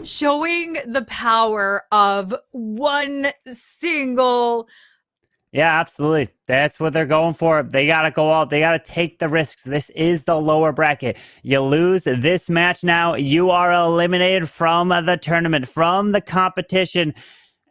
Showing the power of one single. Yeah, absolutely. That's what they're going for. They got to go out. They got to take the risks. This is the lower bracket. You lose this match now, you are eliminated from the tournament, from the competition,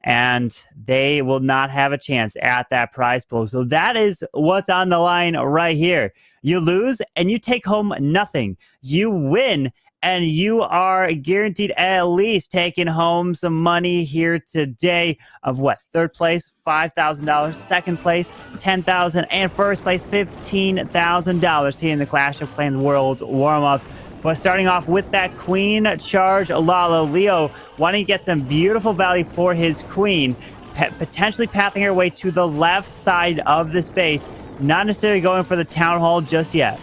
and they will not have a chance at that prize pool. So that is what's on the line right here. You lose and you take home nothing. You win and you are guaranteed at least taking home some money here today of what? Third place, $5,000. Second place, $10,000. And first place, $15,000 here in the Clash of Clans World warm-ups. But starting off with that queen charge, Lalo, Leo wanting to get some beautiful value for his queen, potentially pathing her way to the left side of the space, not necessarily going for the town hall just yet.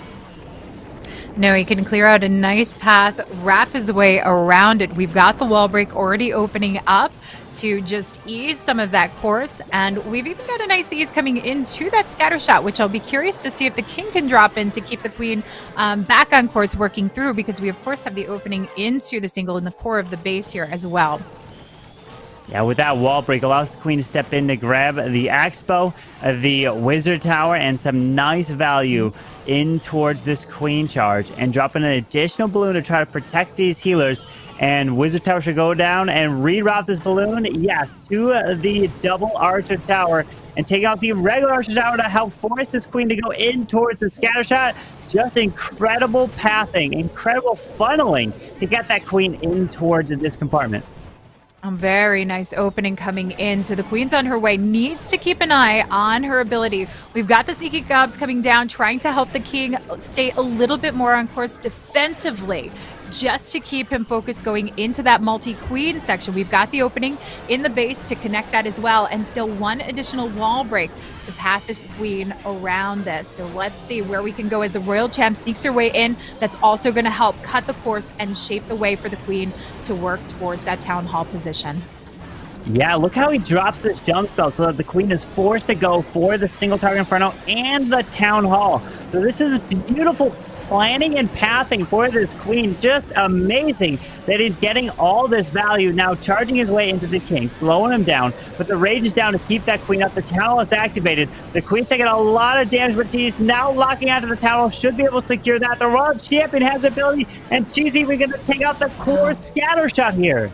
No, he can clear out a nice path, wrap his way around it. We've got the wall break already opening up to just ease some of that course, and we've even got a nice ease coming into that scatter shot, which I'll be curious to see if the king can drop in to keep the queen back on course working through, because we of course have the opening into the single in the core of the base here as well. Yeah, with that wall break, allows the queen to step in to grab the expo, the wizard tower, and some nice value in towards this queen charge, and drop in an additional balloon to try to protect these healers. And wizard tower should go down and reroute this balloon, yes, to the double archer tower, and take out the regular archer tower to help force this queen to go in towards the scatter shot. Just incredible pathing, incredible funneling to get that queen in towards this compartment. A very nice opening coming in. So the queen's on her way, needs to keep an eye on her ability. We've got the sneaky gobs coming down, trying to help the king stay a little bit more on course defensively, just to keep him focused going into that multi-queen section. We've got the opening in the base to connect that as well, and still one additional wall break to path this queen around this. So let's see where we can go as the royal champ sneaks her way in. That's also going to help cut the course and shape the way for the queen to work towards that town hall position. Yeah, look how he drops this jump spell so that the queen is forced to go for the single target inferno and the town hall. So this is beautiful planning and pathing for this queen. Just amazing that he's getting all this value, now charging his way into the king, slowing him down, but the rage is down to keep that queen up. The town hall is activated. The queen's taking a lot of damage, but he's now locking out to the town hall, should be able to secure that. The royal champion has ability, and she's even going to take out the core scatter shot here.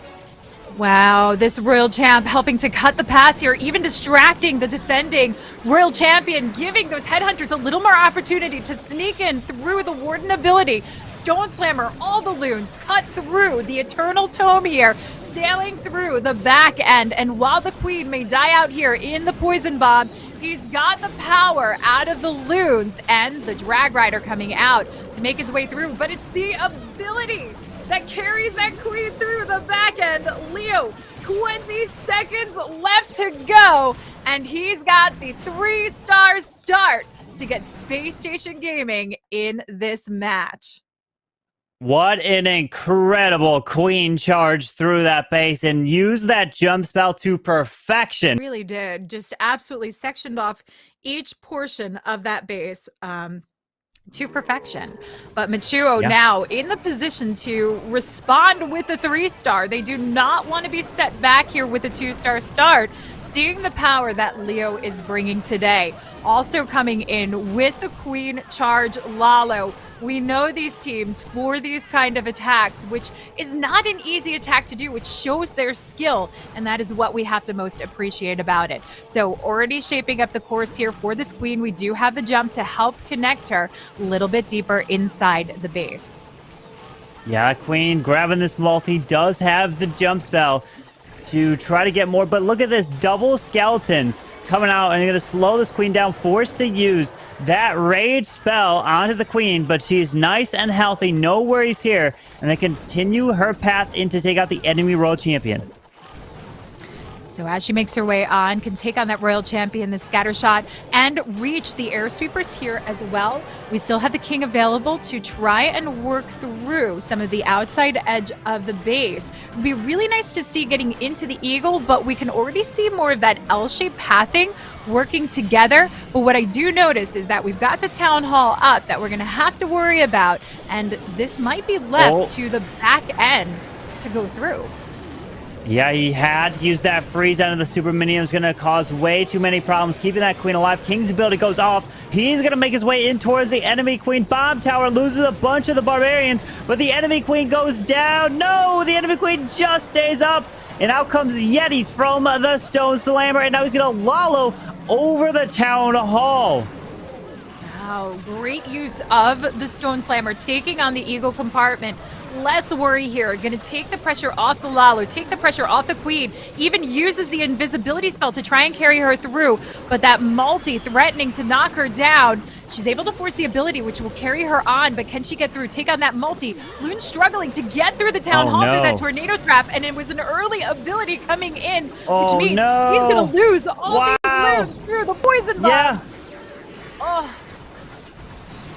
Wow, this royal champ helping to cut the pass here, even distracting the defending royal champion, giving those headhunters a little more opportunity to sneak in through the warden ability. Stone Slammer, all the loons cut through the eternal tome here, sailing through the back end. And while the queen may die out here in the poison bomb, he's got the power out of the loons and the drag rider coming out to make his way through. But it's the ability that carries that queen through the back end. Leo, 20 seconds left to go, and he's got the 3-star start to get SpaceStation Gaming in this match. What an incredible queen charge through that base and use that jump spell to perfection. Really did. Just absolutely sectioned off each portion of that base to perfection. But Machuo now in the position to respond with a 3-star. They do not want to be set back here with a 2-star start, seeing the power that Leo is bringing today. Also coming in with the queen charge, Lalo. We know these teams for these kind of attacks, which is not an easy attack to do, which shows their skill, and that is what we have to most appreciate about it. So already shaping up the course here for this queen. We do have the jump to help connect her a little bit deeper inside the base. Yeah, queen grabbing this multi, does have the jump spell to try to get more, but look at this, double skeletons coming out, and they're going to slow this queen down, forced to use that rage spell onto the queen, but she's nice and healthy, no worries here, and they continue her path in to take out the enemy royal champion. So as she makes her way on, can take on that royal champion, the scatter shot, and reach the air sweepers here as well. We still have the king available to try and work through some of the outside edge of the base. It would be really nice to see getting into the eagle, but we can already see more of that L-shaped pathing working together. But what I do notice is that we've got the town hall up that we're going to have to worry about, and this might be left to the back end to go through. Yeah, he had to use that freeze out of the super minion. Is going to cause way too many problems keeping that queen alive. King's ability goes off. He's going to make his way in towards the enemy queen. Bomb tower loses a bunch of the barbarians, but the enemy queen goes down. No, the enemy queen just stays up. And out comes Yetis from the Stone Slammer, and now he's going to Lalo over the town hall. Wow, great use of the Stone Slammer, taking on the Eagle compartment. Less worry here. Going to take the pressure off the Lalo, take the pressure off the Queen, even uses the invisibility spell to try and carry her through, but that multi threatening to knock her down. She's able to force the ability, which will carry her on, but can she get through? Take on that multi. Loon struggling to get through the town hall through that tornado trap, and it was an early ability coming in, which means he's going to lose all these loons through the poison bomb. Yeah. Oh.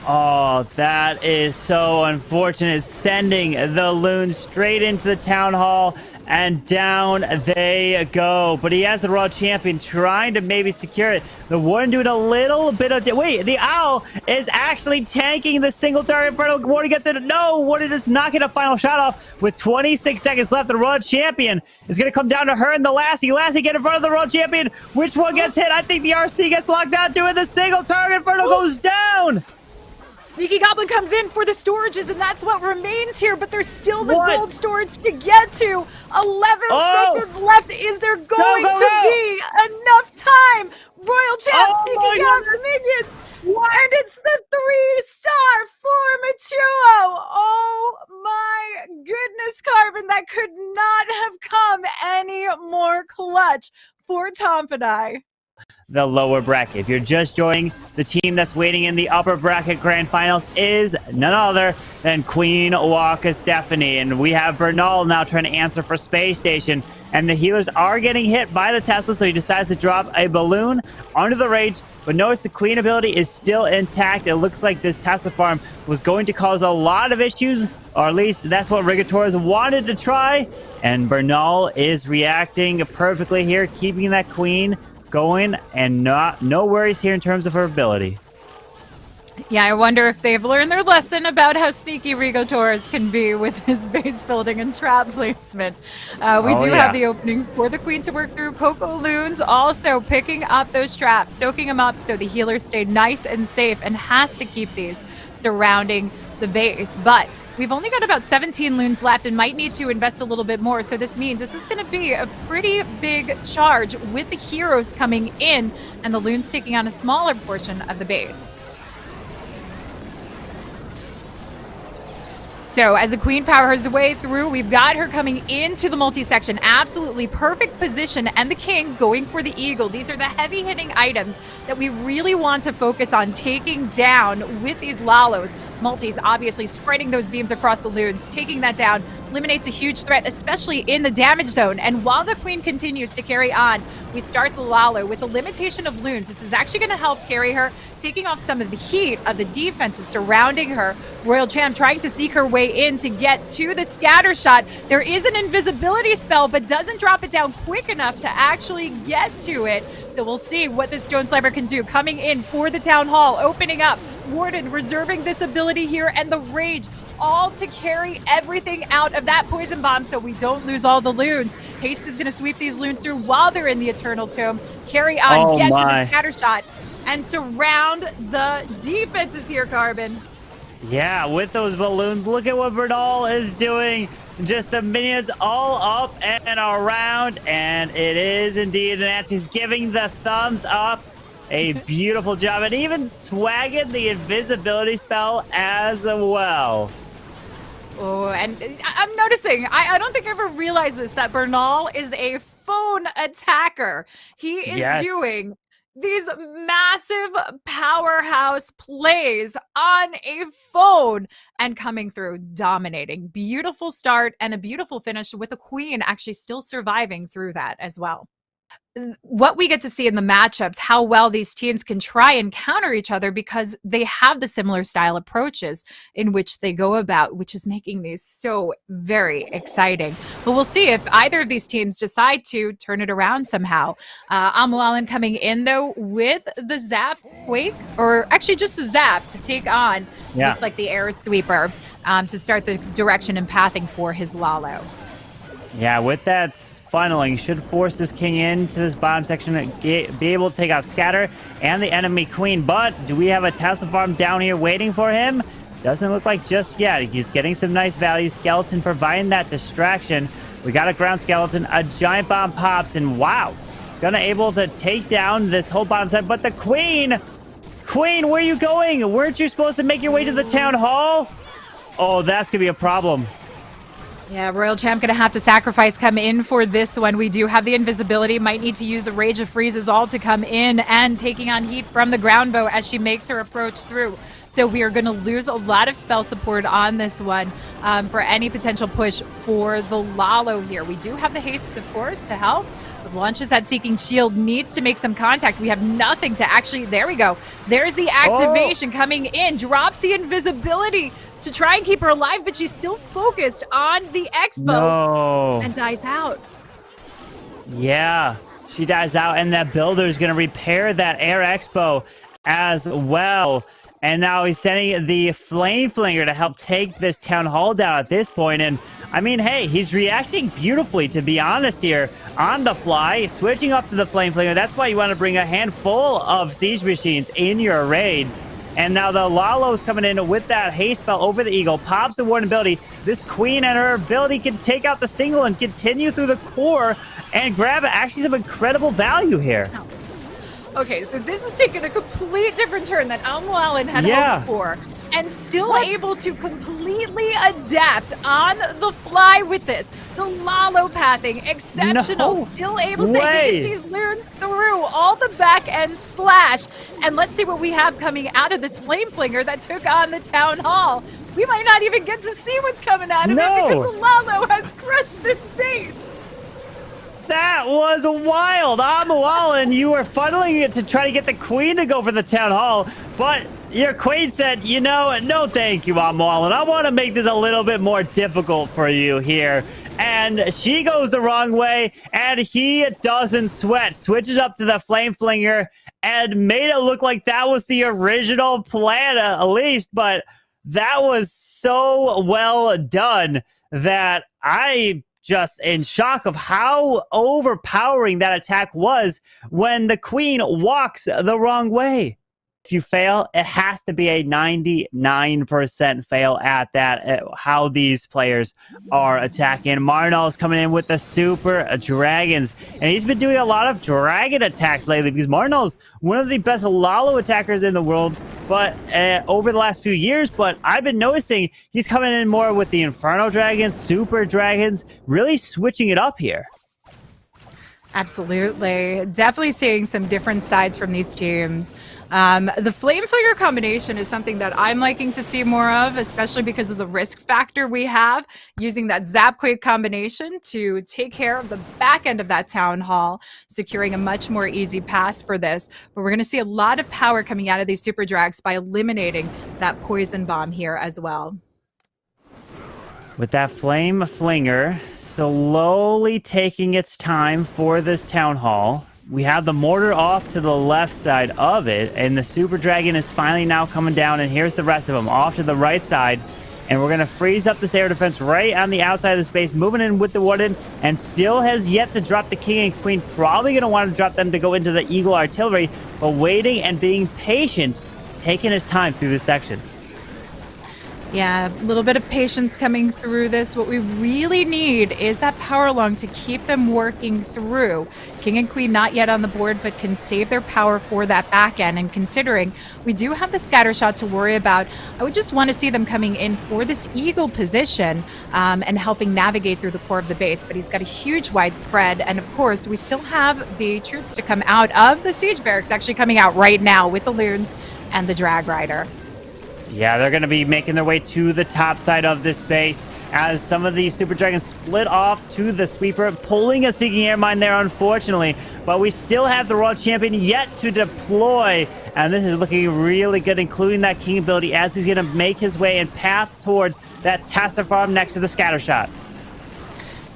Oh, that is so unfortunate. Sending the loons straight into the town hall, and down they go. But he has the Raw Champion trying to maybe secure it. The Warden doing a little bit of... Wait, the Owl is actually tanking the single target Inferno. Warden gets it. No, Warden is not getting a final shot off with 26 seconds left. The Raw Champion is going to come down to her and the Lassie. Lassie get in front of the Raw Champion. Which one gets hit? I think the RC gets locked down to it. The single target Inferno goes down. Sneaky Goblin comes in for the storages, and that's what remains here, but there's still the gold storage to get to. 11 seconds left. Is there going to be enough time? Royal Champ sneaking out some minions. And it's the 3-star for Machuo. Oh my goodness, Carbon. That could not have come any more clutch for Tompinai. The lower bracket. If you're just joining, the team that's waiting in the upper bracket grand finals is none other than Queen Waka Stephanie. And we have Bernal now trying to answer for SpaceStation. And the healers are getting hit by the Tesla, so he decides to drop a balloon onto the Rage. But notice the Queen ability is still intact. It looks like this Tesla farm was going to cause a lot of issues, or at least that's what Rigatores wanted to try. And Bernal is reacting perfectly here, keeping that Queen going, and no worries here in terms of her ability. Yeah, I wonder if they've learned their lesson about how sneaky Rigatores can be with his base building and trap placement. We do have the opening for the Queen to work through. Coco Loons also picking up those traps, soaking them up so the healers stay nice and safe, and has to keep these surrounding the base. But we've only got about 17 loons left and might need to invest a little bit more. So this means this is going to be a pretty big charge with the heroes coming in and the loons taking on a smaller portion of the base. So as the Queen powers her way through, we've got her coming into the multi-section. Absolutely perfect position. And the King going for the Eagle. These are the heavy-hitting items that we really want to focus on taking down with these Lalos. Multis obviously spreading those beams across the loons, taking that down, eliminates a huge threat, especially in the damage zone. And while the Queen continues to carry on, we start the Lalo with the limitation of loons. This is actually going to help carry her, taking off some of the heat of the defenses surrounding her. Royal Champ trying to sneak her way in to get to the scatter shot. There is an invisibility spell, but doesn't drop it down quick enough to actually get to it. So we'll see what the Stone Slimer can do. Coming in for the Town Hall, opening up. Warden reserving this ability here, and the Rage all to carry everything out of that poison bomb so we don't lose all the loons. Haste is going to sweep these loons through while they're in the Eternal Tomb. Carry on, get to the scatter shot, and surround the defenses here, Carbon. Yeah, with those balloons, look at what Bernal is doing. Just the minions all up and around, and it is indeed an answer. He's giving the thumbs up. A beautiful job, and even swagging the invisibility spell as well. Oh, and I'm noticing, I don't think I ever realized this, that Bernal is a phone attacker. He is doing these massive powerhouse plays on a phone and coming through, dominating. Beautiful start and a beautiful finish with the Queen actually still surviving through that as well. What we get to see in the matchups, how well these teams can try and counter each other because they have the similar style approaches in which they go about, which is making these so very exciting. But we'll see if either of these teams decide to turn it around somehow. Amalalin coming in, though, with the Zap Quake, or actually just the Zap to take on, looks like the Air Sweeper, to start the direction and pathing for his Lalo. Yeah, with that funneling, should force this king into this bottom section and be able to take out Scatter and the enemy queen. But do we have a Tesla farm down here waiting for him? Doesn't look like just yet. He's getting some nice value. Skeleton providing that distraction. We got a ground skeleton. A giant bomb pops, and wow, gonna able to take down this whole bottom side. But the queen, where are you going? Weren't you supposed to make your way to the town hall? Oh, that's gonna be a problem. Yeah, Royal Champ gonna have to sacrifice come in for this one. We do have the invisibility, might need to use the Rage of Freezes all to come in and taking on heat from the ground bow as she makes her approach through. So we are going to lose a lot of spell support on this one for any potential push for the Lalo here. We do have the haste, of course, to help. The launches that Seeking Shield needs to make some contact. We have nothing to actually... There we go. There's the activation coming in. Drops the invisibility to try and keep her alive, but she's still focused on the Expo and dies out. Yeah, she dies out, and that builder is going to repair that Air Expo as well. And now he's sending the Flame Flinger to help take this town hall down at this point. And I mean, hey, he's reacting beautifully, to be honest here, on the fly, switching up to the Flame Flinger. That's why you want to bring a handful of siege machines in your raids. And now the Lalo's coming in with that haste spell over the Eagle, pops the Warden ability. This Queen and her ability can take out the single and continue through the core and grab actually some incredible value here. Okay, so this is taking a complete different turn than Almoallen had hoped for. And still able to completely adapt on the fly with this. The Lalo pathing, exceptional. No still able to haste learn through all the back end splash. And let's see what we have coming out of this Flame Flinger that took on the Town Hall. We might not even get to see what's coming out of it because the Lalo has crushed this base. That was wild. Almoallen, you were funneling it to try to get the queen to go for the town hall, but your queen said, you know, no thank you, Almoallen. I want to make this a little bit more difficult for you here. And she goes the wrong way, and he doesn't sweat. Switches up to the Flame Flinger and made it look like that was the original plan, at least, but that was so well done that I just in shock of how overpowering that attack was when the queen walks the wrong way. If you fail, it has to be a 99% fail at that, at how these players are attacking. Marnell's coming in with the Super Dragons, and he's been doing a lot of dragon attacks lately because Marnell's one of the best Lalo attackers in the world, but over the last few years, but I've been noticing he's coming in more with the Inferno Dragons, Super Dragons, really switching it up here. Absolutely. Definitely seeing some different sides from these teams. The Flame Flinger combination is something that I'm liking to see more of, especially because of the risk factor we have using that Zapquake combination to take care of the back end of that Town Hall, securing a much more easy pass for this. But we're going to see a lot of power coming out of these Super Drags by eliminating that Poison Bomb here as well. With that Flame Flinger slowly taking its time for this Town Hall. We have the mortar off to the left side of it, and the Super Dragon is finally now coming down, and here's the rest of them off to the right side. And we're going to freeze up this air defense right on the outside of the space, moving in with the Warden, and still has yet to drop the King and Queen. Probably going to want to drop them to go into the Eagle Artillery, but waiting and being patient, taking his time through this section. Yeah, a little bit of patience coming through this. What we really need is that power lung to keep them working through. King and Queen not yet on the board, but can save their power for that back end. And considering we do have the scatter shot to worry about, I would just want to see them coming in for this Eagle position and helping navigate through the core of the base. But he's got a huge wide spread. And of course, we still have the troops to come out of the siege barracks actually coming out right now with the Loons and the Drag Rider. Yeah, they're going to be making their way to the top side of this base as some of these Super Dragons split off to the Sweeper, pulling a Seeking Air Mine there, unfortunately. But we still have the Royal Champion yet to deploy, and this is looking really good, including that King ability as he's going to make his way and path towards that Tesla farm next to the scatter shot.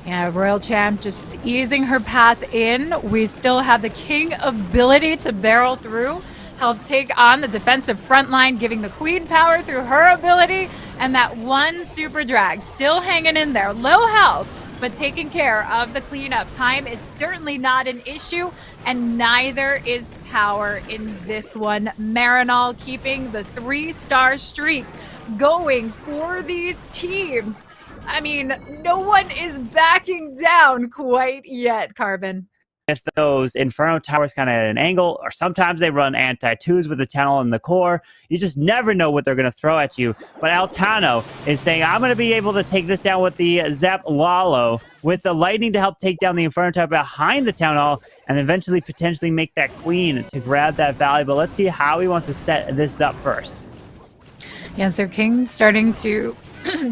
Yeah, Royal Champ just easing her path in. We still have the King ability to barrel through, help take on the defensive front line, giving the Queen power through her ability, and that one Super Drag still hanging in there. Low health, but taking care of the cleanup time is certainly not an issue, and neither is power in this one. Marinol keeping the 3-star streak going for these teams. I mean, no one is backing down quite yet, Carbon. With those Inferno Towers kind of at an angle, or sometimes they run anti-twos with the tunnel in the core. You just never know what they're going to throw at you. But Altano is saying, I'm going to be able to take this down with the Zap Lalo, with the lightning to help take down the Inferno Tower behind the Town Hall, and eventually potentially make that Queen to grab that value. But let's see how he wants to set this up first. Yeah, so King starting to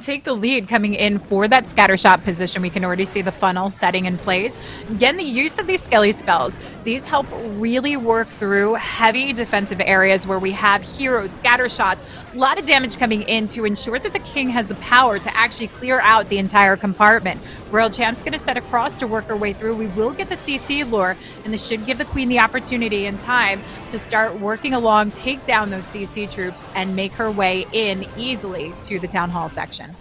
take the lead coming in for that scatter shot position. We can already see the funnel setting in place. Again, the use of these Skelly spells, these help really work through heavy defensive areas where we have heroes, scatter shots, a lot of damage coming in to ensure that the King has the power to actually clear out the entire compartment. Royal Champ's going to set across to work her way through. We will get the CC lure, and this should give the Queen the opportunity and time to start working along, take down those CC troops, and make her way in easily to the Town Hall section.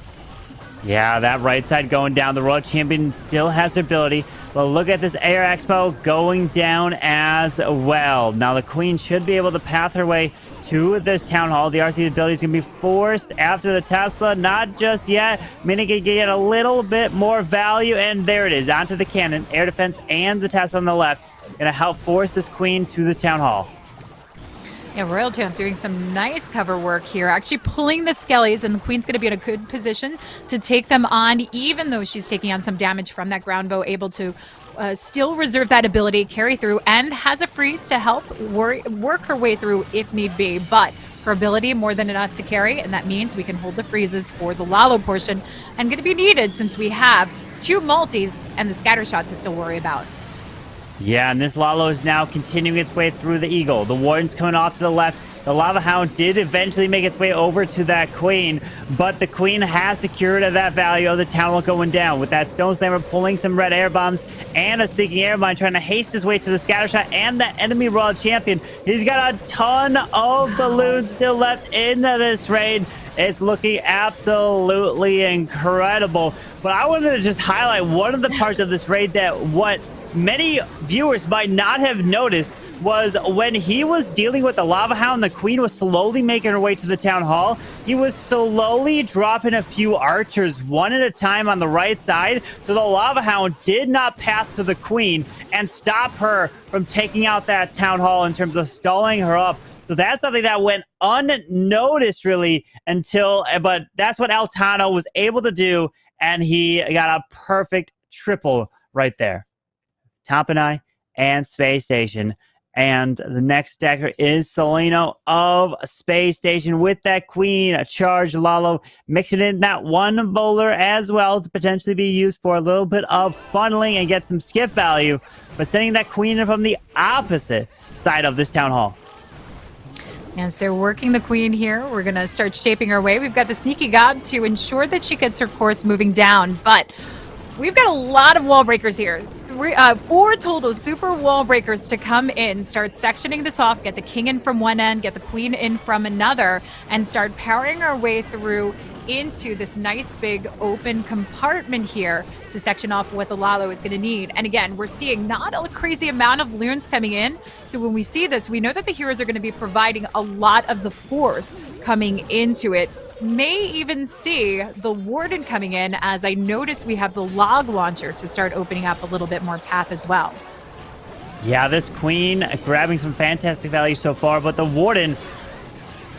Yeah, that right side going down. The Royal Champion still has her ability. But look at this Air Expo going down as well. Now the Queen should be able to path her way to this Town Hall. The RC ability is going to be forced after the Tesla. Not just yet. Mini can get a little bit more value. And there it is. Onto the cannon. Air defense and the Tesla on the left. Going to help force this Queen to the Town Hall. Yeah, Royal Champ doing some nice cover work here, actually pulling the Skellies, and the Queen's going to be in a good position to take them on, even though she's taking on some damage from that ground bow, able to still reserve that ability, carry through, and has a freeze to help work her way through if need be. But her ability more than enough to carry, and that means we can hold the freezes for the Lalo portion, and going to be needed since we have 2 multis and the scatter shot to still worry about. Yeah, and this Lalo is now continuing its way through the Eagle. The Warden's coming off to the left. The Lava Hound did eventually make its way over to that Queen, but the Queen has secured that value of the Town Hall going down, with that Stone Slammer pulling some red air bombs and a Seeking Airmine trying to haste his way to the Scattershot and the enemy Royal Champion. He's got a ton of balloons still left in this raid. It's looking absolutely incredible. But I wanted to just highlight one of the parts of this raid that what many viewers might not have noticed was when he was dealing with the Lava Hound, the Queen was slowly making her way to the Town Hall. He was slowly dropping a few archers one at a time on the right side, so the Lava Hound did not path to the Queen and stop her from taking out that Town Hall in terms of stalling her up. So that's something that went unnoticed really until, but that's what Altano was able to do, and he got a perfect triple right there. Tompinai and SpaceStation. And the next decker is Solino of SpaceStation with that Queen, a charge Lalo, mixing in that one bowler as well to potentially be used for a little bit of funneling and get some skip value, but sending that Queen in from the opposite side of this Town Hall. And so working the Queen here, we're going to start shaping our way. We've got the Sneaky Gob to ensure that she gets her course moving down, but we've got a lot of wall breakers here. 4 total super wall breakers to come in, start sectioning this off, get the King in from one end, get the Queen in from another, and start powering our way through into this nice big open compartment here to section off what the Lalo is going to need. And again, we're seeing not a crazy amount of loons coming in, so when we see this, we know that the heroes are going to be providing a lot of the force coming into it. May even see the Warden coming in, as I notice we have the log launcher to start opening up a little bit more path as well. Yeah, this Queen grabbing some fantastic value so far, but the Warden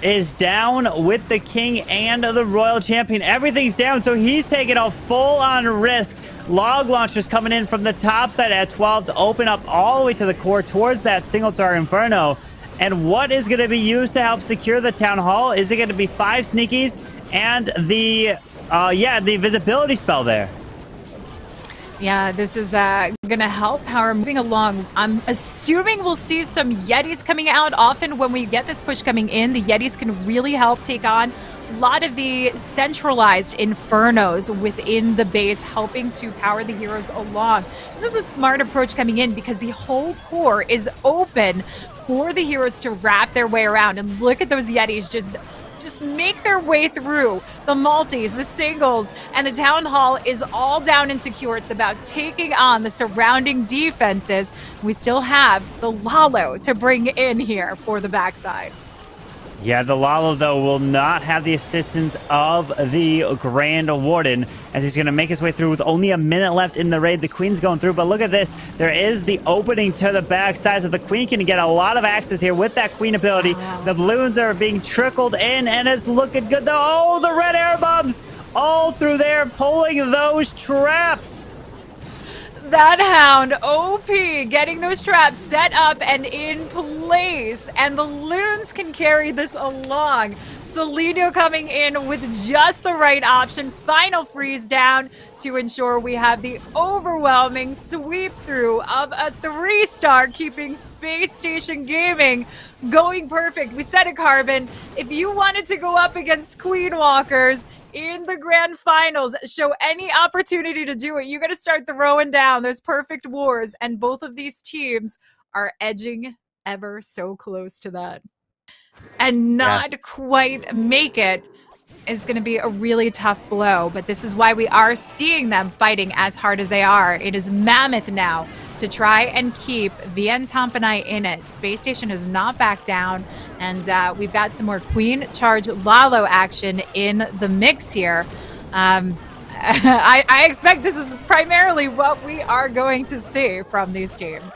is down with the King and the Royal Champion. Everything's down, so he's taking a full-on risk. Log launchers coming in from the top side at 12 to open up all the way to the core towards that single-star Inferno. And what is going to be used to help secure the Town Hall? Is it going to be 5 sneakies and the visibility spell there? Yeah, this is going to help power moving along. I'm assuming we'll see some Yetis coming out. Often when we get this push coming in, the Yetis can really help take on a lot of the centralized infernos within the base, helping to power the heroes along. This is a smart approach coming in because the whole core is open for the heroes to wrap their way around. And look at those Yetis just just make their way through the multis, the singles, and the town hall is all down and secure. It's about taking on the surrounding defenses. We still have the Lalo to bring in here for the backside. Yeah, the Lalo, though, will not have the assistance of the Grand Warden as he's going to make his way through with only a minute left in the raid. The Queen's going through, but look at this. There is the opening to the backside, so the Queen can get a lot of access here with that Queen ability. Wow. The balloons are being trickled in, and it's looking good. Oh, the red air bombs all through there, pulling those traps. That Hound, OP, getting those traps set up and in place. And the Loons can carry this along. Solino coming in with just the right option. Final freeze down to ensure we have the overwhelming sweep through of a 3-star, keeping Space Station Gaming going perfect. We said it, Carbon. If you wanted to go up against Queen Walkers in the grand finals, show any opportunity to do it, you got to start throwing down those perfect wars, and both of these teams are edging ever so close to that. And not quite make it is going to be a really tough blow, but this is why we are seeing them fighting as hard as they are. It is mammoth now to try and keep VN Tompinai in it. Space Station has not backed down, and we've got some more Queen Charge Lalo action in the mix here. I expect this is primarily what we are going to see from these teams.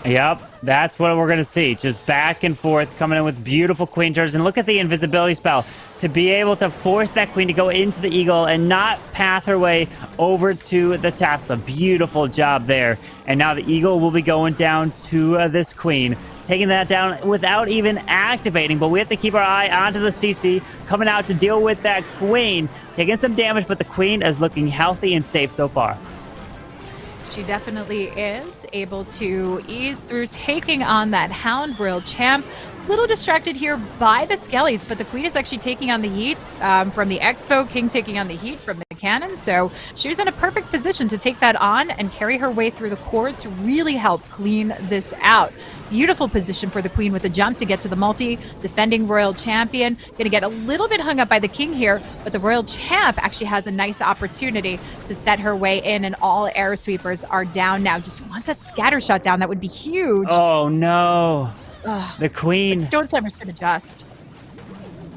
Yep, that's what we're going to see. Just back and forth, coming in with beautiful Queen Charges. And look at the invisibility spell to be able to force that Queen to go into the Eagle and not path her way over to the Tesla. Beautiful job there. And now the Eagle will be going down to this Queen, taking that down without even activating. But we have to keep our eye onto the CC coming out to deal with that Queen, taking some damage, but the Queen is looking healthy and safe so far. She definitely is able to ease through taking on that Hound World champ. A little distracted here by the Skellies, but the Queen is actually taking on the heat from the Expo, King taking on the heat from the cannon. So she was in a perfect position to take that on and carry her way through the core to really help clean this out. Beautiful position for the Queen with the jump to get to the multi, defending Royal Champion. Going to get a little bit hung up by the King here, but the Royal Champ actually has a nice opportunity to set her way in, and all air sweepers are down now. Just wants that scatter shot down. That would be huge. Oh, no. Ugh. The Queen. Stone Slammer should adjust.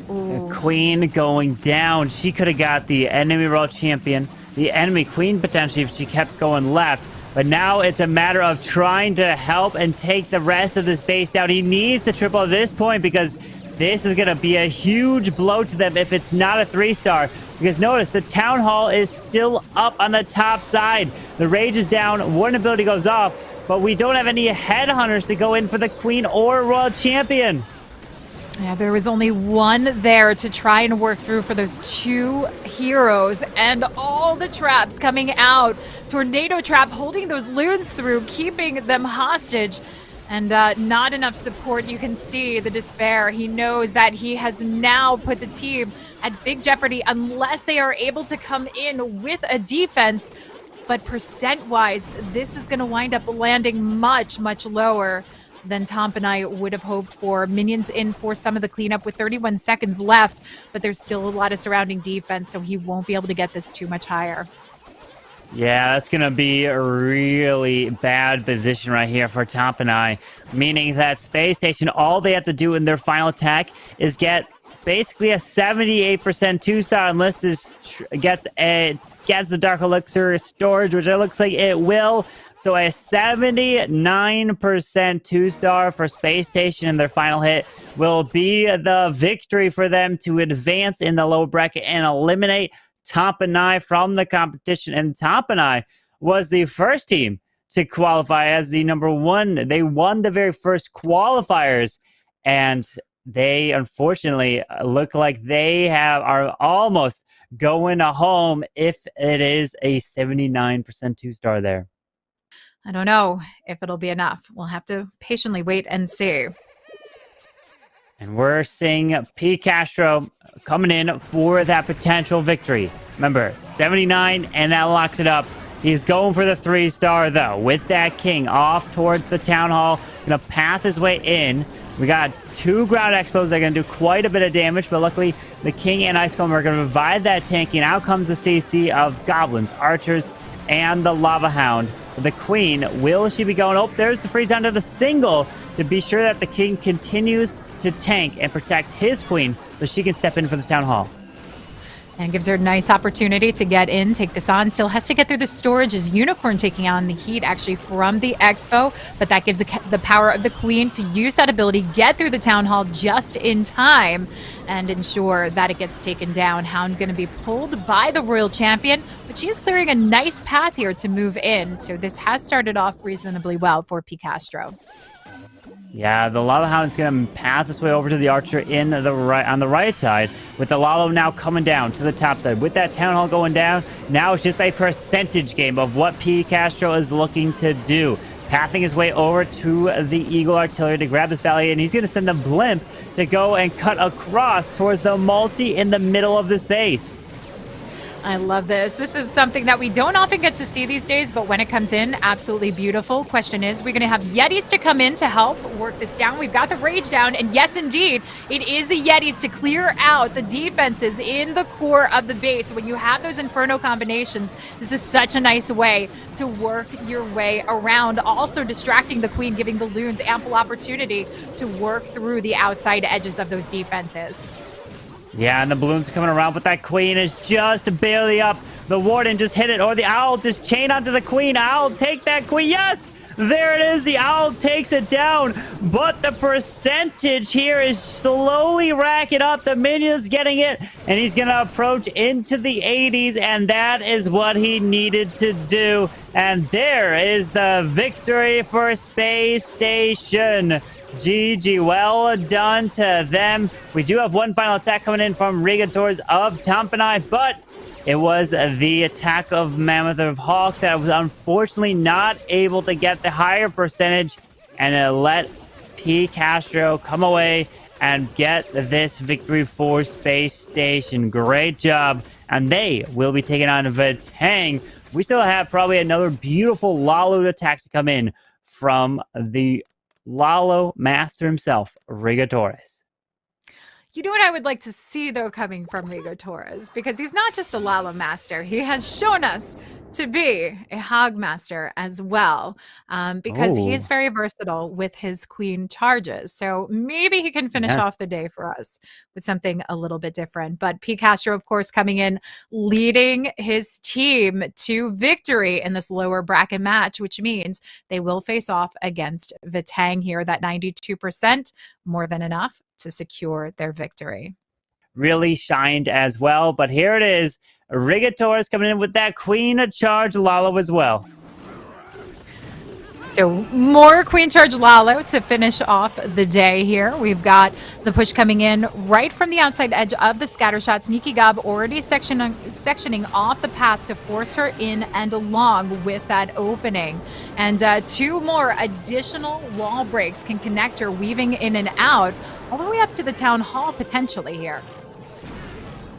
Ooh. The Queen going down. She could have got the enemy Royal Champion, the enemy Queen potentially if she kept going left. But now it's a matter of trying to help and take the rest of this base down. He needs the triple at this point because this is going to be a huge blow to them if it's not a 3-star. Because notice, the Town Hall is still up on the top side. The Rage is down, Warden ability goes off, but we don't have any Headhunters to go in for the Queen or Royal Champion. Yeah, there was only one there to try and work through for those two heroes, and all the traps coming out. Tornado trap holding those loons through, keeping them hostage, and not enough support. You can see the despair. He knows that he has now put the team at big jeopardy unless they are able to come in with a defense. But percent-wise, this is going to wind up landing much, much lower than Tompinai would have hoped for. Minions in for some of the cleanup with 31 seconds left, but there's still a lot of surrounding defense, so he won't be able to get this too much higher. Yeah, that's going to be a really bad position right here for Tompinai, meaning that Space Station, all they have to do in their final attack is get basically a 78% 2-star unless this gets the Dark Elixir storage, which it looks like it will. So a 79% 2-star for Space Station in their final hit will be the victory for them to advance in the lower bracket and eliminate Tompinai from the competition. And Tompinai was the first team to qualify as the number 1. They won the very first qualifiers, and they unfortunately look like they are almost going home if it is a 79% 2-star there. I don't know if it'll be enough. We'll have to patiently wait and see. And we're seeing P. Castro coming in for that potential victory. Remember, 79, and that locks it up He's going for the 3-star, though, with that king off towards the town hall. Gonna path his way in. We got 2 ground expos that are gonna do quite a bit of damage, but luckily the king and ice golem are gonna provide that tanking. Out comes the CC of goblins, archers, and the lava hound. The queen, will she be going? Oh, there's the freeze down to the single to be sure that the king continues to tank and protect his queen so she can step in for the town hall. And gives her a nice opportunity to get in, take this on. Still has to get through the storage as Unicorn taking on the heat actually from the expo. But that gives the power of the queen to use that ability, get through the town hall just in time, and ensure that it gets taken down. Hound going to be pulled by the royal champion, but she is clearing a nice path here to move in. So this has started off reasonably well for P. Castro. Yeah, the Lava Hound's going to path its way over to the Archer in the right, on the right side, with the Lalo now coming down to the top side. With that Town Hall going down, now it's just a percentage game of what P. Castro is looking to do. Pathing his way over to the Eagle Artillery to grab this valley, and he's going to send the Blimp to go and cut across towards the multi in the middle of this base. I love this. This is something that we don't often get to see these days, but when it comes in, absolutely beautiful. Question is, we're going to have Yetis to come in to help work this down. We've got the Rage down, and yes, indeed, it is the Yetis to clear out the defenses in the core of the base. When you have those Inferno combinations, this is such a nice way to work your way around. Also distracting the Queen, giving the Loons ample opportunity to work through the outside edges of those defenses. Yeah, and the balloons coming around, but that queen is just barely up. The warden just hit it, or the owl just chained onto the queen. Owl, take that queen. Yes! There it is. The owl takes it down, but the percentage here is slowly racking up. The minion's getting it, and he's going to approach into the 80s, and that is what he needed to do. And there is the victory for SpaceStation. GG, well done to them. We do have one final attack coming in from Rigators of Tompinai, but it was the attack of Mammoth of Hawk that was unfortunately not able to get the higher percentage, and it let P. Castro come away and get this victory for SpaceStation. Great job. And they will be taking on Vatang. We still have probably another beautiful Lalo attack to come in from the Lalo master himself, Rigatores. You know what I would like to see, though, coming from Rigatores? Because he's not just a Lalo master. He has shown us to be a Hog master as well, because he is very versatile with his queen charges. So maybe he can finish off the day for us with something a little bit different. But P. Castro, of course, coming in, leading his team to victory in this lower bracket match, which means they will face off against Vatang here. That 92%, more than enough to secure their victory. Really shined as well, but here it is. Rigatores coming in with that queen charge Lalo as well. So more Queen Charge Lalo to finish off the day here. We've got the push coming in right from the outside edge of the scatter shot. Sneaky Gob already sectioning off the path to force her in and along with that opening. And 2 more additional wall breaks can connect her, weaving in and out all the way up to the town hall potentially here.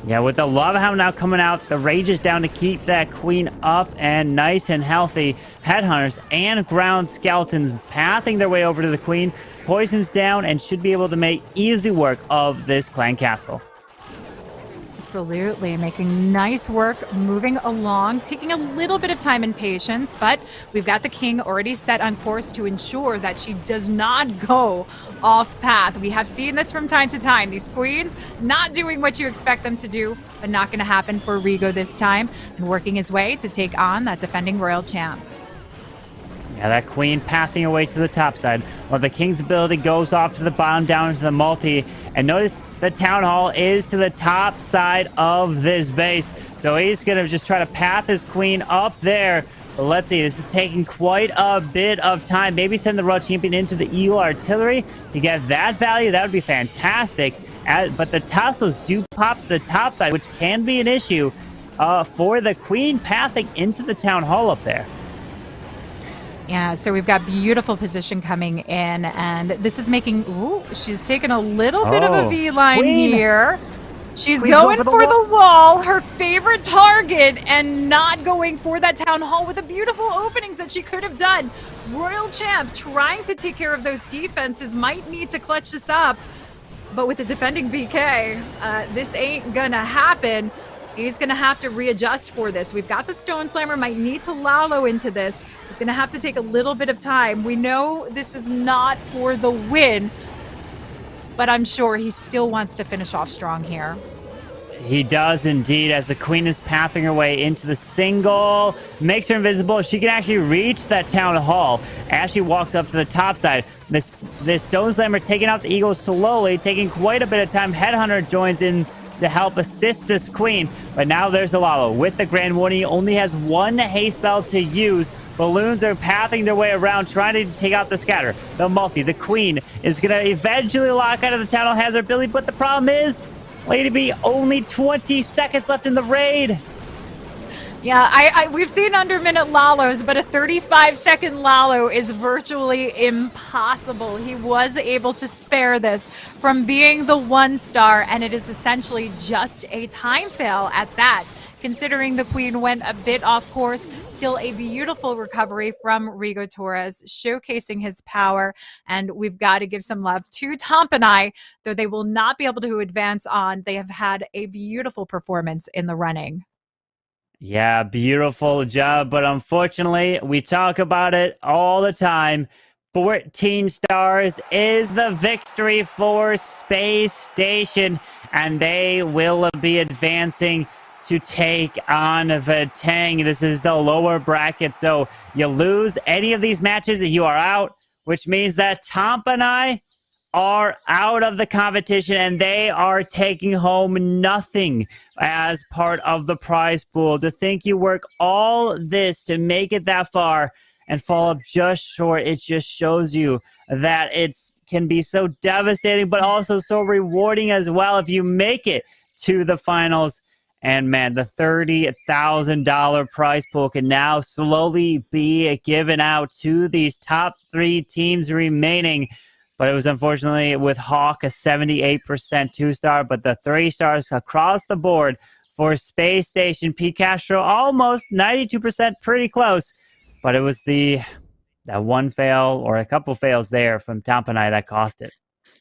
Yeah, with the Lava Hound now coming out, the Rage is down to keep that queen up and nice and healthy. Headhunters and ground skeletons pathing their way over to the queen. Poison's down and should be able to make easy work of this clan castle. Absolutely, making nice work, moving along, taking a little bit of time and patience, but we've got the king already set on course to ensure that she does not go off path. We have seen this from time to time. These queens not doing what you expect them to do, but not going to happen for Rigo this time, and working his way to take on that defending royal champ. Yeah, that queen pathing away to the top side, while the king's ability goes off to the bottom down into the multi. And notice the town hall is to the top side of this base. So he's going to just try to path his queen up there. But let's see, this is taking quite a bit of time. Maybe send the royal champion into the Eagle Artillery to get that value. That would be fantastic. But the Teslas do pop to the top side, which can be an issue for the queen pathing into the town hall up there. Yeah, so we've got beautiful position coming in, and this is making, she's taken a little bit of a V-line here. She's Queen's going for wall. the wall, her favorite target, and not going for that town hall with the beautiful openings that she could have done. Royal Champ trying to take care of those defenses, might need to clutch this up, but with the defending BK, this ain't gonna happen. He's gonna have to readjust for this. We've got the Stone Slammer, might need to Lalo into this. He's gonna have to take a little bit of time. We know this is not for the win, but I'm sure he still wants to finish off strong here. He does indeed, as the Queen is pathing her way into the single, makes her invisible. She can actually reach that town hall as she walks up to the top side. This Stone Slammer taking out the Eagle slowly, taking quite a bit of time. Headhunter joins in to help assist this Queen, but now there's Alalo with the Grand Warning. He only has one haste spell to use. Balloons are pathing their way around, trying to take out the Scatter. The Multi, the Queen, is going to eventually lock out of the town hall, has her ability, but the problem is, Lady B, only 20 seconds left in the raid. Yeah, we've seen under-minute Lalos, but a 35-second Lalo is virtually impossible. He was able to spare this from being the 1-star, and it is essentially just a time fail at that. Considering the Queen went a bit off course, still a beautiful recovery from Rigo Torres, showcasing his power. And we've got to give some love to Tompinai, though they will not be able to advance on. They have had a beautiful performance in the running. Yeah, beautiful job, but unfortunately, we talk about it all the time. 14 stars is the victory for SpaceStation, and they will be advancing to take on Vatang. This is the lower bracket, so you lose any of these matches, you are out, which means that Tompinai are out of the competition, and they are taking home nothing as part of the prize pool. To think you work all this to make it that far and fall up just short, it just shows you that it can be so devastating, but also so rewarding as well if you make it to the finals. And man, the $30,000 prize pool can now slowly be given out to these top 3 teams remaining. But it was unfortunately with Hawk a 78% 2-star, but the 3 stars across the board for SpaceStation. P. Castro almost 92%, pretty close. But it was that one fail or a couple fails there from Tompinai that cost it.